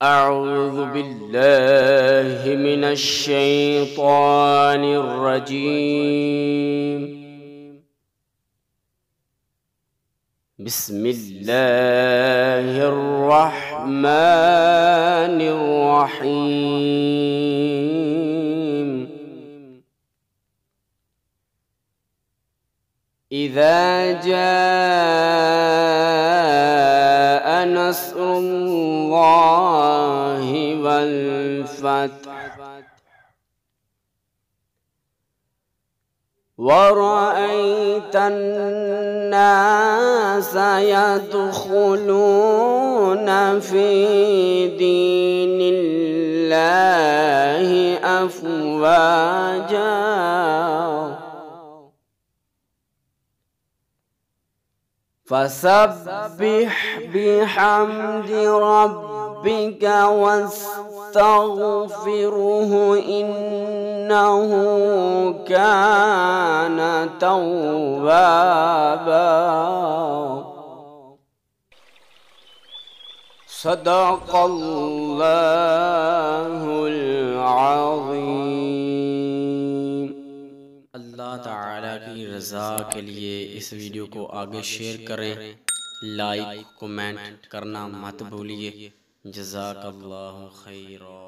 أعوذ بالله من الشيطان الرجيم. بسم الله الرحمن الرحيم. إذا جاء نصر الله والفتح ورأيت الناس يدخلون في دين الله أفواجا فسبح بحمد ربك واستغفره إنه كان توابا. صدق الله العظيم. अल्लाह ताला की रज़ा के लिए इस वीडियो को आगे शेयर करें, लाइक कमेंट करना मत भूलिए। जज़ाकल्लाहु खैरा।